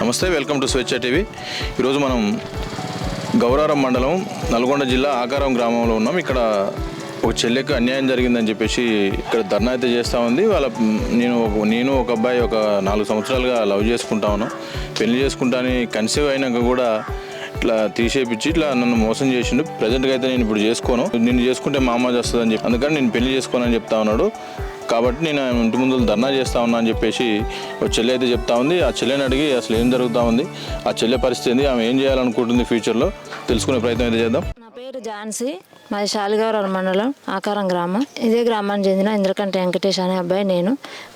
నమస్తే, welcome to స్వేచ్ఛ TV. ఈరోజు మనం గౌరారం మండలం నల్గొండ జిల్లా ఆకారం గ్రామంలో ఉన్నాం. ఇక్కడ ఒక చెల్లెకి అన్యాయం జరిగిందని చెప్పేసి ఇక్కడ ధర్నా అయితే చేస్తూ ఉంది. నేను ఒక అబ్బాయి ఒక 4 సంవత్సరాలుగా లవ్ చేసుకుంటా ఉన్నాం. పెళ్లి చేసుకుంటాని కన్సీవ్ అయినాక కూడా ఇట్లా తీసేపించి ఇట్లా నన్ను మోసం చేసిండు. ప్రజెంట్గా అయితే నేను ఇప్పుడు చేసుకోను, నిన్ను చేసుకుంటే మా అమ్మ చేస్తుందని చెప్పి అందుకని నేను పెళ్లి చేసుకోనని చెప్తా ఉన్నాడు. కాబట్టి నేను ఇంటి ముందు ధర్నా చేస్తూ ఉన్నా అని చెప్పేసి ఒక చెల్లె అయితే చెప్తా ఉంది. ఆ చెల్లెని అడిగి అసలు ఏం జరుగుతూ ఉంది, ఆ చెల్లె పరిస్థితి, ఆమె ఏం చేయాలనుకుంటుంది ఫ్యూచర్లో తెలుసుకునే ప్రయత్నం అయితే చేద్దాం. నా పేరు ఝాన్సీ, మాది శాలిగౌరవ మండలం ఆకారం గ్రామం. ఇదే గ్రామానికి చెందిన ఇంద్రకంటి వెంకటేష్ అనే అబ్బాయి నేను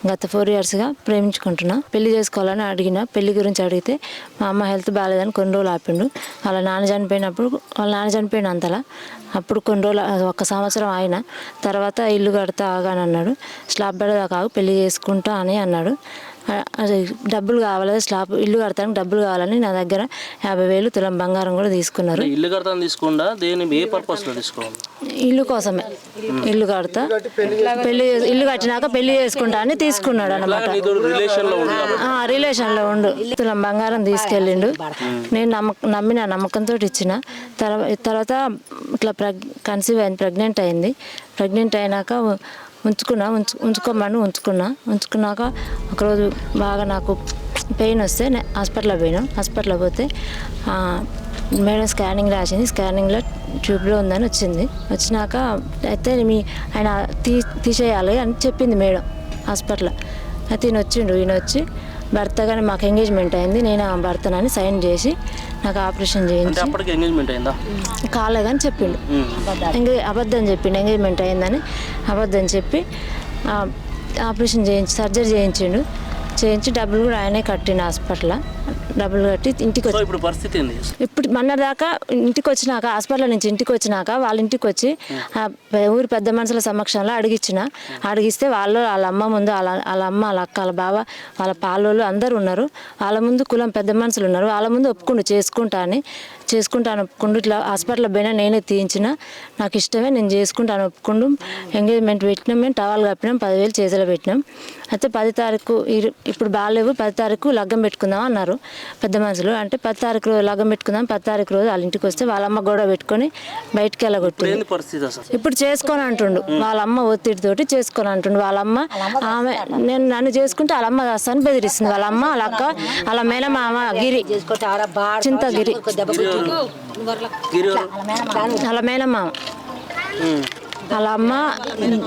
గత 4 yearsగా ప్రేమించుకుంటున్నా. పెళ్లి చేసుకోవాలని అడిగిన. పెళ్లి గురించి అడిగితే మా అమ్మ హెల్త్ బాగాలేదని కొన్ని రోజులు ఆపిండు. వాళ్ళ నాన్న చనిపోయిన అంతలా అప్పుడు కొన్ని రోజులు 1 సంవత్సరం అయిన తర్వాత ఇల్లు కడతా ఆగానన్నాడు. స్లాబ్ పడేదాకా ఆగు, పెళ్లి చేసుకుంటా అని అన్నాడు. అది డబ్బులు కావాలి, స్లాబ్ ఇల్లు కడతానికి డబ్బులు కావాలని నా దగ్గర 50,000 తులం బంగారం కూడా తీసుకున్నారు. ఇల్లు కడతాను తీసుకుండా ఏ పర్పస్లో తీసుకోవాలి? ఇల్లు కోసమే. ఇల్లు కడతా, ఇల్లు కట్టినాక పెళ్లి చేసుకుంటా అని తీసుకున్నాడు అన్నమాట. రిలేషన్లో ఉండు. తులం బంగారం తీసుకెళ్ళిండు. నేను నమ్మిన నమ్మకంతో ఇచ్చిన. తర్వాత ఇట్లా కన్సీవ్ అయింది, ప్రెగ్నెంట్ అయింది. ప్రెగ్నెంట్ అయినాక ఉంచుకున్నాక ఒకరోజు బాగా నాకు పెయిన్ వస్తే హాస్పిటల్లో పోయినాం. హాస్పిటల్లో పోతే మేడం స్కానింగ్ రాసింది. స్కానింగ్లో ట్యూబ్లో ఉందని వచ్చినాక అయితే ఆయన తీసేయాలి అని చెప్పింది మేడం హాస్పిటల్లో. అయితే ఈయన వచ్చి భర్తగానే మాకు ఎంగేజ్మెంట్ అయింది. నేను ఆ భర్తనని సైన్ చేసి నాకు ఆపరేషన్ చేయించి కాలేదని చెప్పిండు. అబద్ధం చెప్పిండు, ఎంగేజ్మెంట్ అయిందని అబద్ధం చెప్పి ఆపరేషన్ సర్జరీ చేయించి డబ్బులు కూడా ఆయనే కట్టిన. హాస్పిటల్లో డబ్బులు కట్టి ఇంటికి వచ్చి ఇప్పుడు పరిస్థితి ఏంది? ఇప్పుడు మొన్నదాకా ఇంటికి వచ్చినాక, హాస్పిటల్ నుంచి ఇంటికి వచ్చినాక వాళ్ళ ఇంటికి వచ్చి ఊరి పెద్ద మనుషుల సమక్షంలో అడిగిస్తే వాళ్ళ అమ్మ ముందు వాళ్ళ అమ్మ, వాళ్ళ అక్క, వాళ్ళ బావ, వాళ్ళ పాలోళ్ళు అందరూ ఉన్నారు. వాళ్ళ ముందు కులం పెద్ద మనుషులు ఉన్నారు. వాళ్ళ ముందు ఒప్పుకుండు చేసుకుంటాను ఒప్పుకుండు. ఇట్లా హాస్పిటల్లో పోయినా నేనే తీయించిన, నాకు ఇష్టమే, నేను చేసుకుంటాను ఒప్పుకుండు. ఎంగేజ్మెంట్ పెట్టినాం, మేము టవాల్ కప్పినాం, 10,000 చేతిలో పెట్టినాం. అయితే 10 తారీఖు ఇప్పుడు బాగాలేవు, 10 తారీఖు లగ్గం పెట్టుకుందాం అన్నారు పెద్ద మనుషులు. అంటే 10 తారీఖు రోజు లగ్గం పెట్టుకుందాం, 10 తారీఖు రోజు వాళ్ళ ఇంటికి వస్తే వాళ్ళ అమ్మ గొడవ పెట్టుకొని బయటికి వెళ్ళగొట్టింది. ఇప్పుడు చేసుకొని అంటుండు, వాళ్ళ అమ్మ ఒత్తిడితోటి చేసుకొని అంటుండు. వాళ్ళ అమ్మ నన్ను చేసుకుంటే వాళ్ళ అమ్మ వస్తాను బెదిరిస్తుంది. వాళ్ళ అమ్మ, వాళ్ళ అక్క, వాళ్ళ మేనమామ గిరి, చింతగిరి, వాళ్ళ మేనమామ, వాళ్ళ అమ్మ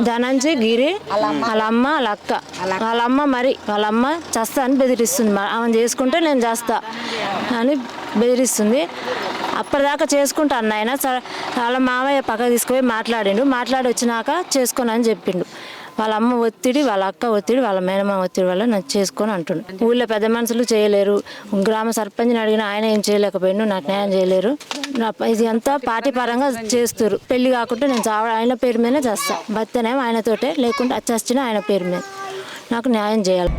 ధనంజయ్ గిరి, వాళ్ళ అమ్మ, వాళ్ళ అక్క, వాళ్ళ అమ్మ చేస్తా అని బెదిరిస్తుంది. ఆమె చేసుకుంటే నేను చేస్తా అని బెదిరిస్తుంది. అప్పటిదాకా చేసుకుంటా అన్న ఆయన. వాళ్ళ మామయ్య పక్కకు తీసుకుపోయి మాట్లాడి వచ్చినాక చేసుకోను అని చెప్పిండు. వాళ్ళ అమ్మ ఒత్తిడి, వాళ్ళ అక్క ఒత్తిడి, వాళ్ళ మేనమామ ఒత్తిడి వల్ల నాకు చేసుకొని అంటుండు. ఊళ్ళో పెద్ద మనుషులు చేయలేరు, గ్రామ సర్పంచ్ని అడిగినా ఆయన ఏం చేయలేకపోయిండు, నాకు న్యాయం చేయలేరు. ఇది అంతా పార్టీ పరంగా చేస్తారు. పెళ్లి కాకుండా నేను ఆయన పేరు మీదనే చేస్తా, భర్తనేమో ఆయనతోటే, లేకుంటే చచ్చినా ఆయన పేరు మీద. నాకు న్యాయం చేయాలి.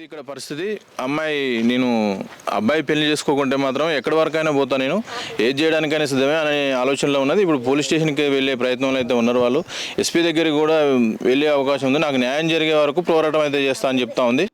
ఇక్కడ పరిస్థితి, అబ్బాయి పెళ్లి చేసుకోకుంటే మాత్రం ఎక్కడి వరకైనా పోతా, నేను ఏది చేయడానికైనా సిద్ధమే అనే ఆలోచనలో ఉన్నది. ఇప్పుడు పోలీస్ స్టేషన్కి వెళ్ళే ప్రయత్నంలో అయితే ఉన్నారు వాళ్ళు. ఎస్పీ దగ్గరికి కూడా వెళ్ళే అవకాశం ఉంది. నాకు న్యాయం జరిగే వరకు పోరాటం అయితే చేస్తా అని చెప్తా ఉంది.